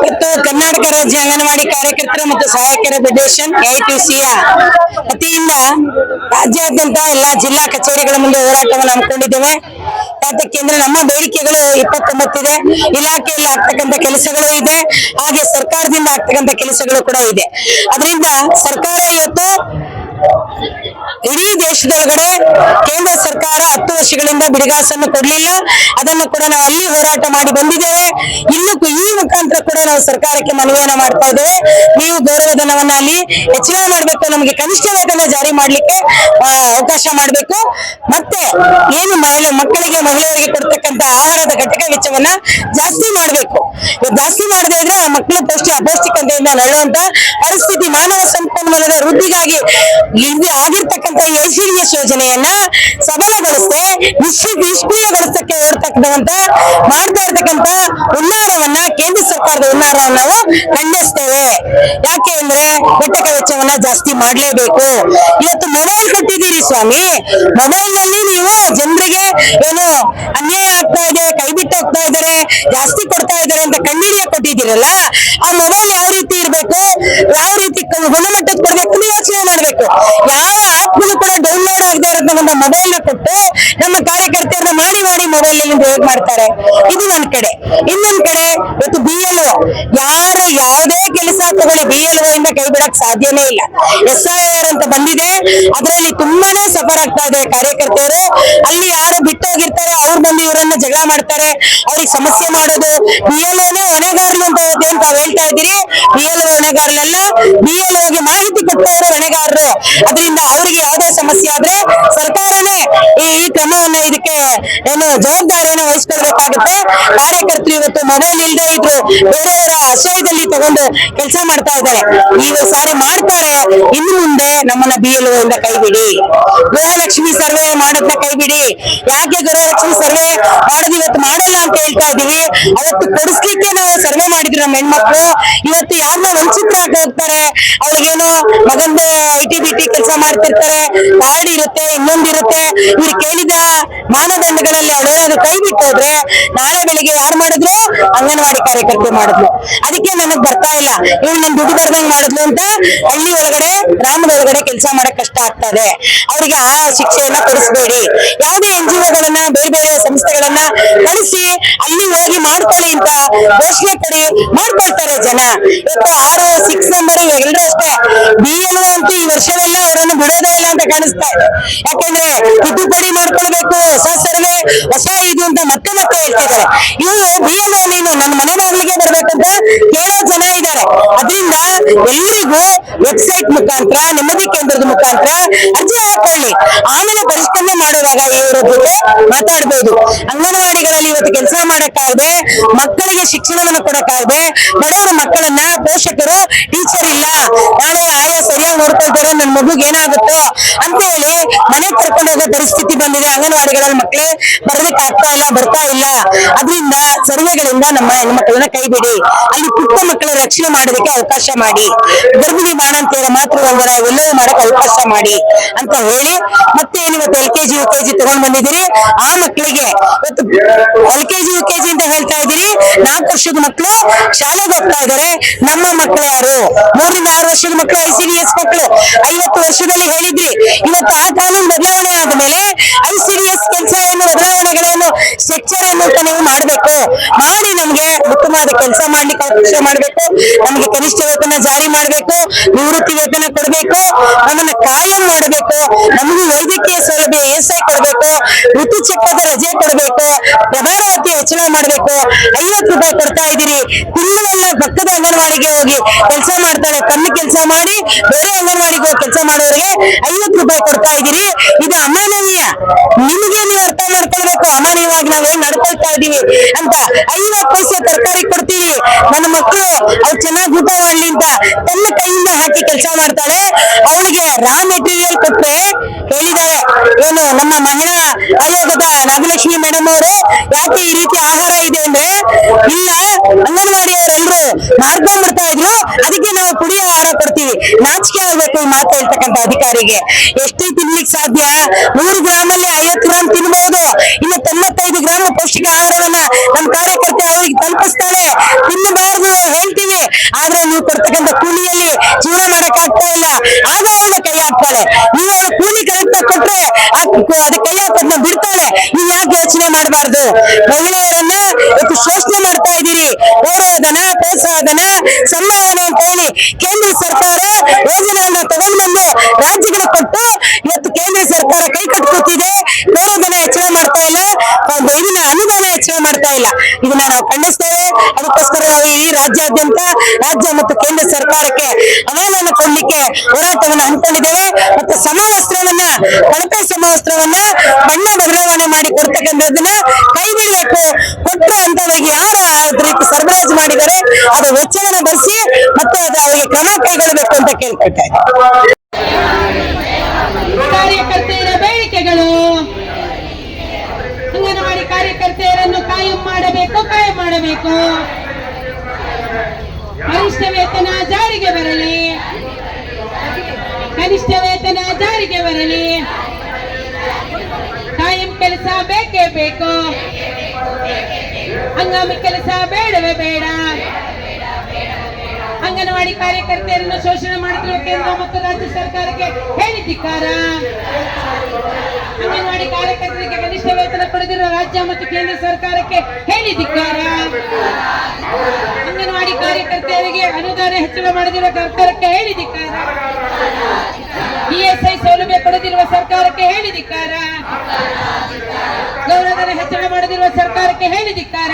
ಇವತ್ತು ಕರ್ನಾಟಕ ರಾಜ್ಯ ಅಂಗನವಾಡಿ ಕಾರ್ಯಕರ್ತರ ಮತ್ತು ಸಹಾಯಕರ ಫೆಡರೇಷನ್ AITUC ವತಿಯಿಂದ ರಾಜ್ಯಾದ್ಯಂತ ಎಲ್ಲಾ ಜಿಲ್ಲಾ ಕಚೇರಿಗಳ ಮುಂದೆ ಹೋರಾಟವನ್ನು ಹಮ್ಮಿಕೊಂಡಿದ್ದೇವೆ. ಯಾಕೆಂದ್ರೆ ನಮ್ಮ ಬೇಡಿಕೆಗಳು 29 ಇದೆ. ಇಲಾಖೆಯಲ್ಲಿ ಆಗ್ತಕ್ಕಂಥ ಕೆಲಸಗಳು ಇದೆ, ಹಾಗೆ ಸರ್ಕಾರದಿಂದ ಆಗ್ತಕ್ಕಂಥ ಕೆಲಸಗಳು ಕೂಡ ಇದೆ. ಅದರಿಂದ ಸರ್ಕಾರ ಇವತ್ತು ಇಡೀ ದೇಶದೊಳಗಡೆ ಕೇಂದ್ರ ಸರ್ಕಾರ 10 ವರ್ಷಗಳಿಂದ ಬಿಡಿಗಾಸನ್ನು ಕೊಡ್ಲಿಲ್ಲ. ಅದನ್ನು ಕೂಡ ನಾವು ಅಲ್ಲಿ ಹೋರಾಟ ಮಾಡಿ ಬಂದಿದ್ದೇವೆ. ಇನ್ನು ಈ ಮುಖಾಂತರ ಕೂಡ ನಾವು ಸರ್ಕಾರಕ್ಕೆ ಮನವಿಯನ್ನ ಮಾಡ್ತಾ ಇದ್ದೇವೆ. ನೀವು ಗೌರವಧನವನ್ನ ಅಲ್ಲಿ ಹೆಚ್ಚಳ ಮಾಡಬೇಕು, ನಮಗೆ ಕನಿಷ್ಠ ವೇತನ ಜಾರಿ ಮಾಡ್ಲಿಕ್ಕೆ ಅವಕಾಶ ಮಾಡಬೇಕು. ಮತ್ತೆ ಏನು ಮಕ್ಕಳಿಗೆ ಮಹಿಳೆಯರಿಗೆ ಕೊಡ್ತಕ್ಕಂಥ ಆಹಾರದ ಘಟಕ ವೆಚ್ಚವನ್ನ ಜಾಸ್ತಿ ಮಾಡಬೇಕು. ಜಾಸ್ತಿ ಮಾಡದೇ ಇದ್ರೆ ಆ ಮಕ್ಕಳ ಅಪೌಷ್ಟಿಕತೆಯಿಂದ ನರಳುವಂತ ಪರಿಸ್ಥಿತಿ. ಮಾನವ ಸಂಪನ್ಮೂಲದ ವೃದ್ಧಿಗಾಗಿ ಆಗಿರ್ತಕ್ಕಂಥ ICDS ಯೋಜನೆಯನ್ನ ಸಬಲಗೊಳಿಸದೆ ನಿಷ್ಕ್ರಿಯಗೊಳಿಸಕ್ಕೆ ಮಾಡ್ತಾ ಇರ್ತಕ್ಕಂಥ ಹುನ್ನಾರವನ್ನ, ಕೇಂದ್ರ ಸರ್ಕಾರದ ಹುನ್ನಾರವನ್ನ ನಾವು ಖಂಡಿಸ್ತೇವೆ. ಯಾಕೆ ಅಂದ್ರೆ ಘಟಕ ವೆಚ್ಚವನ್ನ ಜಾಸ್ತಿ ಮಾಡ್ಲೇಬೇಕು. ಇವತ್ತು ಮೊಬೈಲ್ ಕೊಟ್ಟಿದ್ದೀರಿ ಸ್ವಾಮಿ, ಮೊಬೈಲ್ ನಲ್ಲಿ ನೀವು ಜನರಿಗೆ ಏನು ಅನ್ಯಾಯ ಆಗ್ತಾ ಇದೆ, ಕೈ ಬಿಟ್ಟು ಹೋಗ್ತಾ ಇದ್ದಾರೆ, ಜಾಸ್ತಿ ಕೊಡ್ತಾ ಇದ್ದಾರೆ ಅಂತ ಕಂಡಿಡಿಯ ಕೊಟ್ಟಿದ್ದೀರಲ್ಲ, ಆ ಮೊಬೈಲ್ ಯಾವ ರೀತಿ ಇರ್ಬೇಕು, ಯಾವ ರೀತಿ ಗುಣಮಟ್ಟದ ಕೊಡ್ಬೇಕು ಅಂತ ಯೋಚನೆ ಮಾಡ್ಬೇಕು. ಯಾವ ಆಪ್ಗಳು ಕೂಡ ಡೌನ್ಲೋಡ್ ಆಗದೆ ಇರತಕ್ಕಂಥ ಮೊಬೈಲ್ ನ ಕೊಟ್ಟು ನಮ್ಮ ಕಾರ್ಯಕರ್ತೆಯರನ್ನ ಮಾಡಿ ಮೊಬೈಲ್ ಹೇಗ್ ಮಾಡ್ತಾರೆ. ಇದು ಒಂದ್ ಕಡೆ. ಇನ್ನೊಂದ್ ಕಡೆ ಇವತ್ತು BLO ಯಾರು ಯಾವುದೇ ಕೆಲಸ ತಗೊಳ್ಳಿ BLO ಇಂದ ಕೈ ಬಿಡಕ್ ಸಾಧ್ಯನೇ ಇಲ್ಲ. SIR ಅಂತ ಬಂದಿದೆ, ಅದರಲ್ಲಿ ತುಂಬಾನೇ ಸಫರ್ ಆಗ್ತಾ ಇದೆ ಕಾರ್ಯಕರ್ತೆಯರು. ಅಲ್ಲಿ ಯಾರು ಬಿಟ್ಟೋಗಿರ್ತಾರೋ ಅವ್ರು ಬಂದು ಇವರನ್ನ ಜಗಳ ಮಾಡ್ತಾರೆ, ಅವ್ರಿಗೆ ಸಮಸ್ಯೆ ಮಾಡೋದು. BLOನೇ ಹೊಣೆಗಾರರು ಅಂತ ತಾವ್ ಹೇಳ್ತಾ ಇದ್ದೀರಿ. BLO ಹೊಣೆಗಾರರಲ್ಲ, BLOಗೆ ಮಾಹಿತಿ ಕೊಟ್ಟವರು ಹೊಣೆಗಾರರು. ಅದರಿಂದ ಅವ್ರಿಗೆ ಯಾವ್ದೇ ಸಮಸ್ಯೆ ಆದ್ರೆ ಸರ್ಕಾರನೇ ಈ ಕ್ರಮವನ್ನ ಇದಕ್ಕೆ ಏನು ಜವಾಬ್ದಾರಿಯನ್ನು ವಹಿಸ್ಕೊಳ್ಬೇಕಾಗುತ್ತೆ. ಕಾರ್ಯಕರ್ತರು ಇವತ್ತು ಮೊಬೈಲ್ ಇಲ್ಲದೆ ಇದ್ರು ಬೇರೆಯವರ ಆಶ್ರಯದಲ್ಲಿ ತಗೊಂಡು ಕೆಲಸ ಮಾಡ್ತಾ ಇದ್ದಾರೆ. ಈ ಸಾರಿ ಮಾಡ್ತಾರೆ, ಇನ್ನು ಮುಂದೆ ನಮ್ಮನ್ನ BLO ಇಂದ ಕೈ ಬಿಡಿ. ಗೃಹಲಕ್ಷ್ಮಿ ಸರ್ವೆ ಮಾಡೋದನ್ನ ಕೈ ಬಿಡಿ. ಯಾಕೆ ಗೃಹಲಕ್ಷ್ಮಿ ಸರ್ವೆ ಮಾಡೋದು ಇವತ್ತು ಮಾಡಲ್ಲ ಅಂತ ಹೇಳ್ತಾ ಇದೀವಿ. ಅವತ್ತು ಕೊಡಿಸ್ಲಿಕ್ಕೆ ನಾವು ಸರ್ವೆ ಮಾಡಿದ್ರು ನಮ್ಮ ಹೆಣ್ಮಕ್ಳು. ಇವತ್ತು ಯಾರನ್ನ ವಂಚಿತರಾಗಿ ಹೋಗ್ತಾರೆ, ಅವ್ರಿಗೇನು ಮಗಂದು ITBT ಕೆಲಸ ಮಾಡ್ತಿರ್ತಾರೆ, ಕಾರ್ಡ್ ಇರುತ್ತೆ, ಇನ್ನೊಂದಿರುತ್ತೆ. ಇವ್ರು ಕೇಳಿದ ಮಾನದಂಡಗಳಲ್ಲಿ ಅವಳೇನಾದ್ರು ಕೈ ಬಿಟ್ಟು ಹೋದ್ರೆ ನಾಳೆ ಬೆಳಿಗ್ಗೆ ಯಾರು ಮಾಡಿದ್ರು? ಅಂಗನವಾಡಿ ಕಾರ್ಯಕರ್ತೆ ಮಾಡಿದ್ಲು. ಅದಕ್ಕೆ ನನಗ್ ಬರ್ತಾ ಇಲ್ಲ, ಇವ್ಳು ನನ್ ದುಡ್ಡು ಬರ್ದಂಗ್ ಮಾಡಿದ್ಲು ಅಂತ ಹಳ್ಳಿ ಒಳಗಡೆ, ಗ್ರಾಮದ ಒಳಗಡೆ ಕೆಲಸ ಮಾಡಕ್ ಕಷ್ಟ ಆಗ್ತದೆ. ಅವ್ರಿಗೆ ಆ ಶಿಕ್ಷೆಯನ್ನ ಕೊಡಿಸ್ಬೇಡಿ. ಯಾವುದೇ NGOಗಳನ್ನ, ಬೇರೆ ಬೇರೆ ಸಂಸ್ಥೆಗಳನ್ನ ಕಳಿಸಿ ಅಲ್ಲಿ ಹೋಗಿ ಮಾಡ್ಕೊಳ್ಳಿ ಅಂತ ಘೋಷಣೆ ಕೊಡಿ, ಮಾಡ್ಕೊಳ್ತಾರೆ ಜನ. ಇವತ್ತು 6 ನಂಬರ್ ಎಲ್ಲರೂ ಅಷ್ಟೇ. BLO ಅಂತೂ ಈ ವರ್ಷವೆಲ್ಲ ಅವರನ್ನು ಬಿಡೋದೇ ಇಲ್ಲ ಅಂತ ಕಾಣಿಸ್ತಾ ಇದೆ. ಯಾಕೆಂದ್ರೆ ತಿದ್ದುಪಡಿ ಮಾಡ್ಕೊಳ್ಬೇಕು, ಹೊಸ ಸರ್ವೆ, ಹೊಸ ಇದು ಅಂತ ಮತ್ತೆ ಹೇಳ್ತಿದ್ದಾರೆ. ಇವರು BLO ನೀನು ನನ್ನ ಮನೆ ಬಾಗಿಲಿಗೆ ಬರ್ಬೇಕಂತ ಕೇಳೋ ಜನ ಇದ್ದಾರೆ. ಅದರಿಂದ ಎಲ್ಲರಿಗೂ ವೆಬ್ಸೈಟ್ ಮುಖಾಂತರ, ನೆಮ್ಮದಿ ಕೇಂದ್ರದ ಮುಖಾಂತರ ಅರ್ಜಿ ಹಾಕೊಳ್ಳಿ. ಆಮೇಲೆ ಪರಿಷ್ಕರಣೆ ಮಾಡುವಾಗ ಇವರ ಜೊತೆ ಮಾತಾಡ್ಬೋದು. ಅಂಗನವಾಡಿಗಳಲ್ಲಿ ಇವತ್ತು ಕೆಲಸ ಮಾಡಕ್ಕಾಗದೆ, ಮಕ್ಕಳಿಗೆ ಶಿಕ್ಷಣವನ್ನು ಕೊಡಕ್ಕಾಗದೆ, ಬಡವರ ಮಕ್ಕಳನ್ನ ಪೋಷಕರು ಟೀಚರ್ ಇಲ್ಲ, ನಾಳೆ ಆಯಾ ಸರಿಯಾಗಿ ನೋಡ್ಕೊಳ್ತಾರೆ, ನನ್ನ ಮಗುಗೆ ಏನಾಗುತ್ತೋ ಅಂತ ಹೇಳಿ ಮನೆ ಕರ್ಕೊಂಡು ಹೋಗೋ ಪರಿಸ್ಥಿತಿ ಬಂದಿದೆ. ಅಂಗನವಾಡಿಗಳಲ್ಲಿ ಮಕ್ಕಳೇ ಬರೋದಕ್ಕೆ ಆಗ್ತಾ ಇಲ್ಲ, ಬರ್ತಾ ಇಲ್ಲ. ಅದರಿಂದ ಸರ್ವೆಗಳಿಂದ ನಮ್ಮ ಹೆಣ್ಮಕ್ಳನ್ನ ಕೈ ಬಿಡಿ. ಅಲ್ಲಿ ಪುಟ್ಟ ಮಕ್ಕಳ ರಕ್ಷಣೆ ಮಾಡೋದಕ್ಕೆ ಅವಕಾಶ ಮಾಡಿ. ಗರ್ಭಿಣಿ ಬಾಣಂತಿಯರ ಮಾತೃವಂದನ ಎಲ್ಲವೂ ಮಾಡಕ್ ಅವಕಾಶ ಮಾಡಿ ಅಂತ ಹೇಳಿ, ಮತ್ತೆ ಇವತ್ತು LKG UKG ತಗೊಂಡ್ ಬಂದಿದ್ದೀರಿ. ಆ ಮಕ್ಕಳಿಗೆ ಇವತ್ತು LKG UKG ಅಂತ ಹೇಳ್ತಾ ಇದ್ದೀರಿ. 4 ವರ್ಷದ ಮಕ್ಕಳು ಶಾಲೆಗೆ ಹೋಗ್ತಾ ಇದ್ದಾರೆ. ನಮ್ಮ ಮಕ್ಕಳು ಯಾರು? 3 ರಿಂದ 6 ವರ್ಷದ ಮಕ್ಕಳು ICDS ಮಕ್ಕಳು. 50 ವರ್ಷದಲ್ಲಿ ಹೇಳಿದ್ರಿ. ಇವತ್ತು ಆ ಕಾನೂನು ಬದಲಾವಣೆ ಆದ್ಮೇಲೆ ICDS ಕೆಲಸವನ್ನು, ಬದಲಾವಣೆಗಳನ್ನು, ಸ್ಟ್ರಕ್ಚರ್ ಅನ್ನು ನೀವು ಮಾಡಬೇಕು. ಮಾಡಿ ನಮ್ಗೆ ಉತ್ತಮವಾದ ಕೆಲಸ ಮಾಡ್ಲಿಕ್ಕೆ ಅವಕಾಶ ಮಾಡ್ಬೇಕು. ನಮ್ಗೆ ಕನಿಷ್ಠ ವೇತನ ಜಾರಿ ಮಾಡ್ಬೇಕು, ನಿವೃತ್ತಿ ವೇತನ ಕೊಡ್ಬೇಕು, ನಮ್ಮನ್ನ ಕಾಯಂ ಮಾಡಬೇಕು, ನಮ್ಗೆ ವೈದ್ಯಕೀಯ ಸೌಲಭ್ಯ ESI ಕೊಡ್ಬೇಕು, ಋತುಚಕ್ರದ ರಜೆ ಕೊಡ್ಬೇಕು, ಪ್ರಭಾರವತಿ ಹೆಚ್ಚಳ ಮಾಡ್ಬೇಕು. 50 ರೂಪಾಯಿ ಕೊಡ್ತಾ ಇದ್ದೀರಿ. ತಿಂಗಳೆಲ್ಲ ಪಕ್ಕದ ಅಂಗನವಾಡಿಗೆ ಹೋಗಿ ಕೆಲಸ ಮಾಡ್ತಾರೆ, ಕಣ್ಣು ಕೆಲಸ ಮಾಡಿ ಬೇರೆ ಅಂಗನವಾಡಿಗೆ ಹೋಗಿ ಕೆಲಸ ಮಾಡೋರಿಗೆ 50 ರೂಪಾಯಿ ಕೊಡ್ತಾ ಇದ್ದೀರಿ. ಇದು ಅಮಾನವೀಯ. ನಿಮಗೆ ನೀವು ಅರ್ಥ ಮಾಡ್ಕೊಳ್ಬೇಕು. ಅಮಾನ್ಯವಾಗಿ ನಾವ್ ಏನ್ ನಡ್ಕೊಳ್ತಾ ಇದೀವಿ ಅಂತ. 50 ಪೈಸೆ ತರಕಾರಿ ಕೊಡ್ತೀವಿ, ನನ್ನ ಮಕ್ಕಳು ಅವ್ರು ಚೆನ್ನಾಗಿ ಊಟ ಮಾಡ್ಲಿ ಅಂತ ತನ್ನ ಕೈಯಿಂದ ಹಾಕಿ ಕೆಲಸ ಮಾಡ್ತಾಳೆ. ಅವಳಿಗೆ ರಾ ಮೆಟೀರಿಯಲ್ ಕೊಟ್ರೆ ಹೇಳಿದಾಳೆ, ಏನು ನಮ್ಮ ಮಹಿಳಾ ಆಯೋಗದ ನಾಗಲಕ್ಷ್ಮಿ ಮೇಡಮ್ ಅವರು, ಯಾಕೆ ಈ ರೀತಿ ಆಹಾರ ಇದೆ ಅಂದ್ರೆ, ಇಲ್ಲ ಅಂಗನವಾಡಿಯವರೆಲ್ಲರೂ ಮಾರ್ಕೊಂಡ್ ಬಿಡ್ತಾ ಇದ್ರು, ಅದಕ್ಕೆ ನಾವು ಪುಡಿ ಆಹಾರ ಕೊಡ್ತೀವಿ. ನಾಚಿಕೆ ಆಗ್ಬೇಕು ಈ ಮಾತು ಹೇಳ್ತಕ್ಕಂಥ ಅಧಿಕಾರಿಗೆ. ಎಷ್ಟು ತಿನ್ಲಿಕ್ಕೆ ಸಾಧ್ಯ? 100 ಗ್ರಾಮಲ್ಲಿ 50 ಗ್ರಾಮ್ ತಿನ್ಬಹುದು, ಇನ್ನು 95 ಗ್ರಾಮ್ ಪೌಷ್ಟಿಕ ಆಹಾರವನ್ನ ನಮ್ಮ ಕಾರ್ಯಕರ್ತೆ ಅವರಿಗೆ ತಲುಪಿಸ್ತಾಳೆ. ತಿನ್ನಬಾರ್ದು ಹೇಳ್ತೀವಿ, ಆದ್ರೆ ನೀವು ಕೊಡ್ತಕ್ಕಂಥ ಕೂಲಿಯಲ್ಲಿ ಜೀವನ ಮಾಡಕ್ ಆಗ್ತಾ ಇಲ್ಲ, ಆಗ ಅವಳು ಕೈ ಹಾಕ್ತಾಳೆ. ನೀವು ಅವಳು ಕೂಲಿ ಕರೆಕ್ಟ್ ಕೊಟ್ರೆ ಅದು ಕೈ ಹಾಕೋದನ್ನ ಬಿಡ್ತಾಳೆ. ನೀವ್ ಯಾಕೆ ಯೋಚನೆ ಮಾಡಬಾರ್ದು? ಮಹಿಳೆಯರನ್ನ ಇವತ್ತು ಶೋಷಣೆ ಮಾಡ್ತಾ ಇದ್ದೀರಿ. ಗೌರವಧನ, ಪ್ರೋತ್ಸಾಹಧನ, ಸಮ್ಮಾನಧನ ಅಂತ ಹೇಳಿ ಕೇಂದ್ರ ಸರ್ಕಾರ ಯೋಜನೆಯನ್ನ ತಗೊಂಡು ಬಂದು ರಾಜ್ಯಗಳಿಗೆ ಕೊಟ್ಟು ಇವತ್ತು ಕೇಂದ್ರ ಸರ್ಕಾರ ಕೈ ಕಟ್ಕೊತಿದೆ. ಗೌರವಧನ ಹೆಚ್ಚಳ ಮಾಡ್ತಾ ಇಲ್ಲ, ಇದನ್ನ ಅನುದಾನ ಹೆಚ್ಚಳ ಮಾಡ್ತಾ ಇಲ್ಲ. ಇದನ್ನ ನಾವು ಖಂಡಿಸ್ತೇವೆ. ಅದಕ್ಕೋಸ್ಕರ ನಾವು ಈ ರಾಜ್ಯಾದ್ಯಂತ ರಾಜ್ಯ ಮತ್ತು ಕೇಂದ್ರ ಸರ್ಕಾರಕ್ಕೆ ಅನುದಾನ ಕೊಡ್ಲಿಕ್ಕೆ ಹೋರಾಟವನ್ನು ಹಮ್ಮಿಕೊಂಡಿದ್ದೇವೆ. ಮತ್ತು ಸಮವಸ್ತ್ರವನ್ನ, ಕಳಪೆ ಸಮವಸ್ತ್ರವನ್ನ ಬಣ್ಣ ಬದಲಾವಣೆ ಮಾಡಿ ಕೊಡ್ತಕ್ಕಂಥದ್ದನ್ನ ಕೈ ಬಿಡಬೇಕು. ಕೊಟ್ಟರೆ ಅಂತವರಿಗೆ ಯಾರು ರೀತಿ ಸರಬರಾಜು ಮಾಡಿದರೆ ಅದು ವೆಚ್ಚವನ್ನು ಭರಿಸಿ ಮತ್ತೆ ಅದು ಅವರಿಗೆ ಕ್ರಮ ಕೈಗೊಳ್ಳಬೇಕು ಅಂತ ಕೇಳ್ಕೊಳ್ತಾ ಇದ್ದಾರೆ. ಕಾರ್ಯಕರ್ತೆಯರ ಬೇಡಿಕೆಗಳು, ಅಂಗನವಾಡಿ ಕಾರ್ಯಕರ್ತೆಯರನ್ನು ಕಾಯಂ ಮಾಡಬೇಕು. ಕನಿಷ್ಠ ವೇತನ ಜಾರಿಗೆ ಬರಲಿ, ಕಾಯಂ ಕೆಲಸ ಬೇಕೇ ಬೇಕು, ಹಂಗಾಮಿ ಕೆಲಸ ಬೇಡವೇ ಬೇಡ. ಅಂಗನವಾಡಿ ಕಾರ್ಯಕರ್ತೆಯರನ್ನು ಶೋಷಣೆ ಮಾಡುತ್ತಿರುವ ಕೇಂದ್ರ ಮತ್ತು ರಾಜ್ಯ ಸರ್ಕಾರಕ್ಕೆ ಹೇಳಿ ಧಿಕ್ಕಾರ. ಅಂಗನವಾಡಿ ಕಾರ್ಯಕರ್ತರಿಗೆ ಕನಿಷ್ಠ ವೇತನ ಪಡೆದಿರುವ ರಾಜ್ಯ ಮತ್ತು ಕೇಂದ್ರ ಸರ್ಕಾರಕ್ಕೆ ಹೇಳಿ ಧಿಕ್ಕಾರ. ಅಂಗನವಾಡಿ ಕಾರ್ಯಕರ್ತೆಯರಿಗೆ ಅನುದಾನ ಹೆಚ್ಚಳ ಮಾಡದಿರುವ ಸರ್ಕಾರಕ್ಕೆ ಹೇಳಿ ಧಿಕ್ಕಾರ. ಇಎಸ್ಐ ಸೌಲಭ್ಯ ಪಡೆದಿರುವ ಸರ್ಕಾರಕ್ಕೆ ಹೇಳಿ ಧಿಕ್ಕಾರ. ಗೌರವಧನ ಹೆಚ್ಚಳ ಮಾಡದಿರುವ ಸರ್ಕಾರಕ್ಕೆ ಹೇಳಿ ಧಿಕ್ಕಾರ.